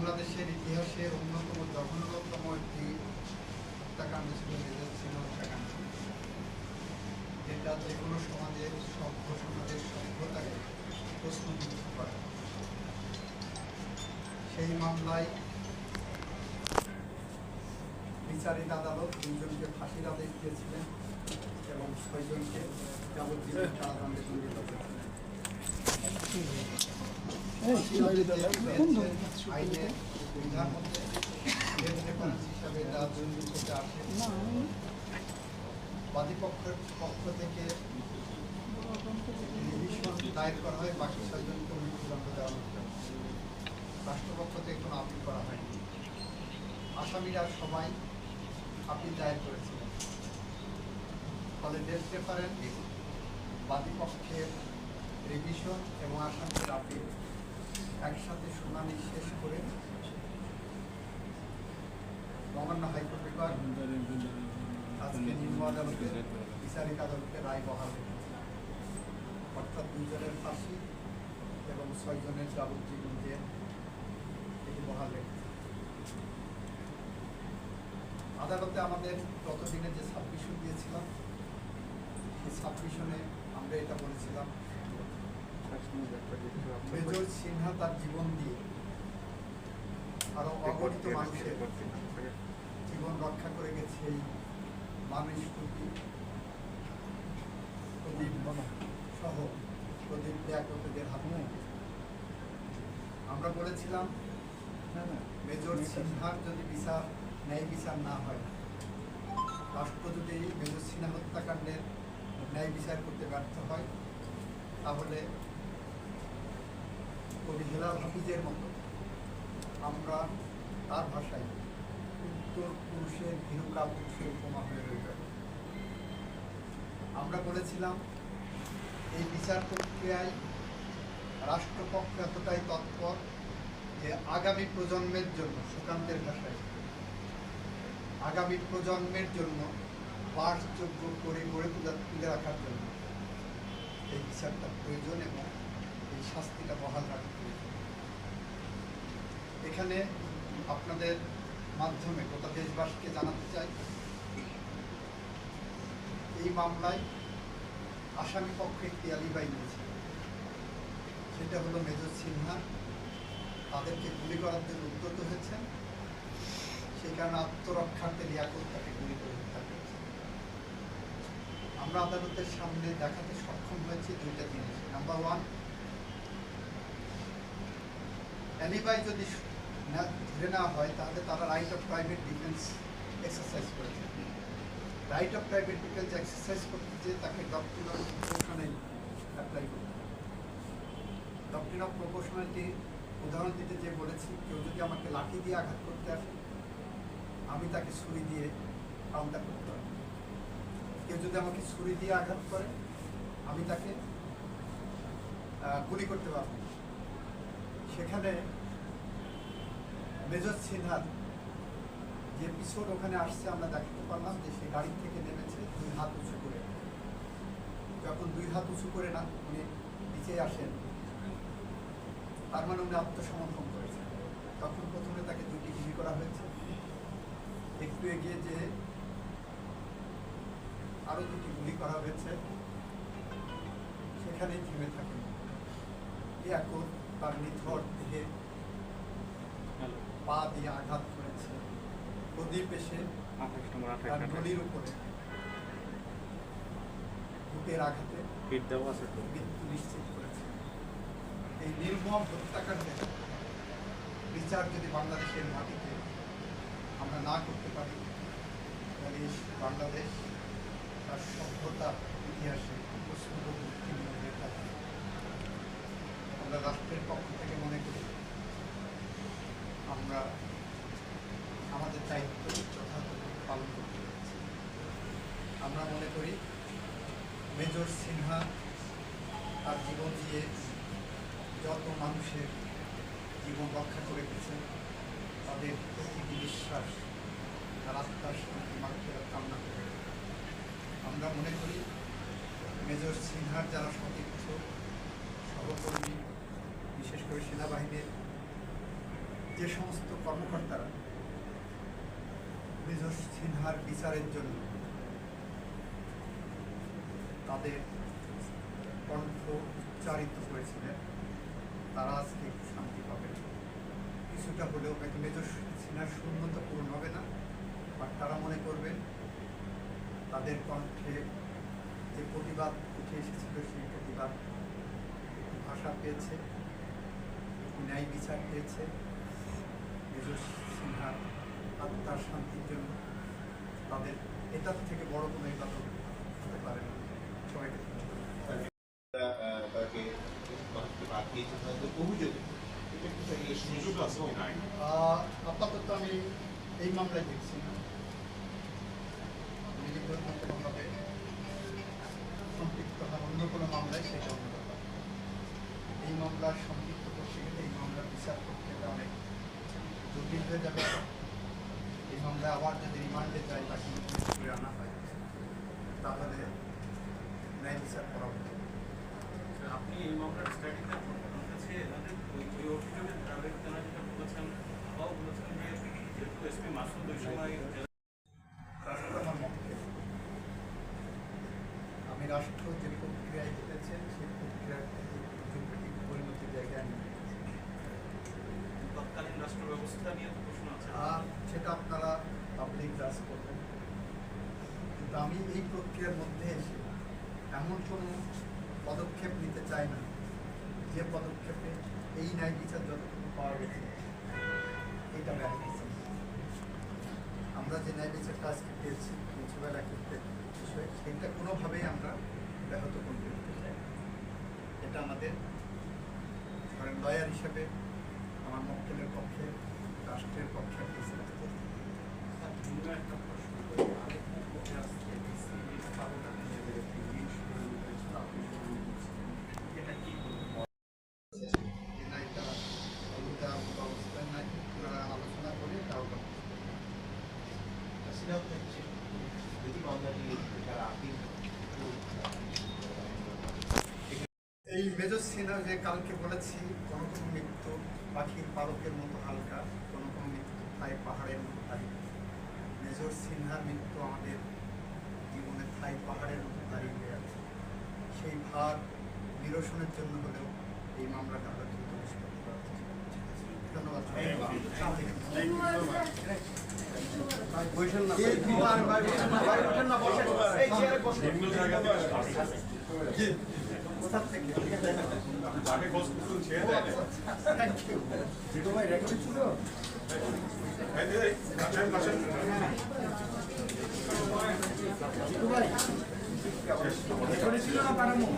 বাংলাদেশের ইতিহাসে অন্যতম জঘন্যতম একটি হত্যাকাণ্ড ছিল মেজর হত্যাকাণ্ড, যেটা যে কোনো সমাজের সভ্যতাকে প্রশ্নবিদ্ধ করে। সেই মামলায় বিচারিক আদালত 2 জনকে ফাঁসির আদেশ দিয়েছিলেন এবং 6 জনকে যাবজ্জীবন কারাদণ্ডে দণ্ডিত করেছিলেন। আইনের বিধান মধ্যে হিসাবে বাদীপক্ষের পক্ষ থেকে রিভিশন দায়ের করা হয়, বাকি 6 জনকে মৃত্যুদণ্ড দেওয়া হতো। রাষ্ট্রপক্ষ থেকে কোনো আপিল করা হয়নি। আসামিরা সবাই আপিল দায়ের করেছিলেন। ফলে দেখতে পারেন বাদীপক্ষের রিভিশন এবং আসামিদের আপিল একসাথে শুনানি শেষ করে মহামান্য হাইকোর্ট বিভাগ আজকে নিম্ন আদালতের বিচারিক আদালতে রায় বহাল রেখেছে, অর্থাৎ 2 জনের ফাঁসি এবং 6 জনের যাবজ্জীবন জেল এটি বহাল রেখেছে। আদালতে আমাদের গতদিনে যে সাবমিশন দিয়েছিলাম, সেই সাবমিশনে আমরা এটা বলেছিলাম, মেজর সিনহা তার জীবন দিয়ে আরো অগণিত মানুষের জীবন রক্ষা করে গেছে। এই মানুষ প্রদীপ সহ প্রদীপ ত্যাগদের হাত থেকে আমরা বলেছিলাম, মেজর সিনহার যদি ন্যায় বিচার না হয়, রাষ্ট্র যদি মেজর সিনহা হত্যাকাণ্ডের ন্যায় বিচার করতে ব্যর্থ হয়, তাহলে কবি হেলাল হাফিজের মতো আমরা তার ভাষায় উত্তর পুরুষের ভীরুকা পুরুষের উপমা হয়ে রয়ে যাবে। আমরা বলেছিলাম, এই বিচার প্রক্রিয়ায় রাষ্ট্রপক্ষ এতটাই তৎপর যে আগামী প্রজন্মের জন্য, সুকান্তের ভাষায় আগামী প্রজন্মের জন্য বাসযোগ্য করে গড়ে তুলে রাখার জন্য এই বিচারটা প্রয়োজন এবং এই শাস্তিটা বহাল রাখা প্রয়োজন। এখানে আপনাদের মাধ্যমে গোটা দেশবাসীকে জানাতে চাই, এই মামলায় আসামি পক্ষে একটি আলিবাই নিয়েছে, সেটা হলো মেজর সিনহা তাদেরকে গুলি করার জন্য উদ্যত হয়েছে, সেই কারণে আত্মরক্ষার্থে লিয়াকত তাকে গুলি করে হত্যা করেছে। আমরা আদালতের সামনে দেখাতে সক্ষম হয়েছি 2টা জিনিস। নাম্বার 1, অ্যালিবাই যদি ধরে নেওয়া হয়, তাহলে তারা right of private defence exercise করেছে। Right of private defence exercise করতে চেয়ে তাকে ডক্ট্রিন অফ প্রপোর্শনালিটি অ্যাপ্লাই করতে হবে। ডক্ট্রিন অফ প্রপোর্শনালিটি উদাহরণ দিতে যে বলেছি, কেউ যদি আমাকে লাঠি দিয়ে আঘাত করতে আসে, আমি তাকে ছুরি দিয়ে কাউন্টার করতে পারি। কেউ যদি আমাকে ছুরি দিয়ে আঘাত করে, আমি তাকে গুলি করতে পারব। সেখানে মেজর সিনহার যে এপিসোড ওখানে আসছে, আমরা দেখতে পারলাম যে সে গাড়ি থেকে নেমেছে 2 হাত উঁচু করে। যখন 2 হাত উঁচু করে না উনি নিচে আসেন, তার মানে উনি আত্মসমর্পণ করেছেন। তখন প্রথমে তাকে 2টি গুলি করা হয়েছে, একটু এগিয়ে যে আরো 2টি গুলি করা হয়েছে, সেখানেই থেমে থাকেন। এখন তার নিথর দেহে পা দিয়ে আঘাত করেছে। প্রদীপ এসে তার নলির উপরে বুকের আঘাতে মৃত্যু নিশ্চিত করেছে। এই নির্মম হত্যাকাণ্ডে বিচার যদি বাংলাদেশের মাটিতে আমরা না করতে পারি, তাহলে বাংলাদেশ তার সভ্যতার ইতিহাসে আমরা রাষ্ট্রের পক্ষ থেকে মনে করি আমরা আমাদের দায়িত্ব যথাযথ পালন করতে পেরেছি। আমরা মনে করি মেজর সিনহা তার জীবন দিয়ে যত মানুষের জীবন রক্ষা করে গেছেন, তাদের প্রতিটি বিশ্বাস তার আত্মার শান্তি মাগফিরাত কামনা করে আমরা মনে করি মেজর সিনহার যারা সতীর্থ সহকর্মী, বিশেষ করে সেনাবাহিনীর যে সমস্ত কর্মকর্তারা মেজর সিনহার বিচারের জন্য তাদের কণ্ঠ উচ্চারিত করেছিলেন, তারা আজকে একটু শান্তি পাবেন। কিছুটা হলেও হয়তো মেজর সিনহার শূন্যতা পূরণ হবে না, আর তারা মনে করবেন তাদের কণ্ঠে যে প্রতিবাদ উঠে এসেছিল সেই প্রতিবাদ ভাষা পেয়েছে, ন্যায় বিচার পেয়েছে। মেজর সিনহার আত্মার শান্তির জন্য তাদের এটার থেকে বড় কোনো ইবাদত হতে পারে না। সবাইকে আপাতত আমি এই মামলায় দেখছি না, কোনোভাবে সম্পৃক্ত হওয়ার অন্য কোনো মামলায় সেটা অন্য ব্যাপার। এই মামলার সম্পৃক্ত করতে গেলে এই মামলার বিচার করতে গেলে অনেক জটিল হয়ে যাবে। এই মামলায় আবার যদি রিমান্ডে যায় বা করে আনা হয় তাহলে ন্যায় বিচার করা হতো। আপনি এই মামলার স্টাডিটা কাছে ওই অভিযোগের তাদের তারা যেটা বলেছেন, আবাও বলেছেন যে যেহেতু এসপি মাসুদ ওই সময় আমি রাষ্ট্র যে প্রক্রিয়ায় যেতেছে সেই প্রক্রিয়ার পরিণতির জায়গায় আমি তৎকালীন রাষ্ট্র ব্যবস্থা নিয়ে প্রশ্ন আছে, আর সেটা আপনারা পাবলিক জাজ করবেন। কিন্তু আমি এই প্রক্রিয়ার মধ্যে এসে এমন কোনো পদক্ষেপ নিতে চাই না যে পদক্ষেপে এই ন্যায় বিচার যতটুকু পাওয়া গেছে এটা ব্যয় হয়েছে। আমরা যে ন্যায় বিচারটা আজকে পেয়েছি মিউনিসিপ্যাল অ্যাক্টের বিষয়ে সেটা কোনোভাবেই আমরা ব্যাহত করতে চাই। এটা আমাদের ধরেন লয়ার হিসেবে আমার মক্কেলের পক্ষে, রাষ্ট্রের পক্ষে একটা প্রশ্ন এটা কি অবস্থায় নাই, আপনারা আলোচনা করে তাও এই মেজর সিনহা যে কালকে বলেছি কোনো কোনো মৃত্যু পাখির পালকের মতো হালকা, কোনো কোনো মৃত্যু থাই পাহাড়ের মতো ভারী। মেজর সিনহার মৃত্যু আমাদের জীবনে থাই পাহাড়ের মতো ভারী হয়ে আছে। সেই ভার নিরসনের জন্য হলেও এই মামলাটা আমরা দ্রুত নিষ্পত্তি করার চেষ্টা করছি। ধন্যবাদ। কোথা থেকে থ্যাংক ইউ। ভাই রেকর্ড ছিল ভাই রেকর্ড ছিল না পারামো।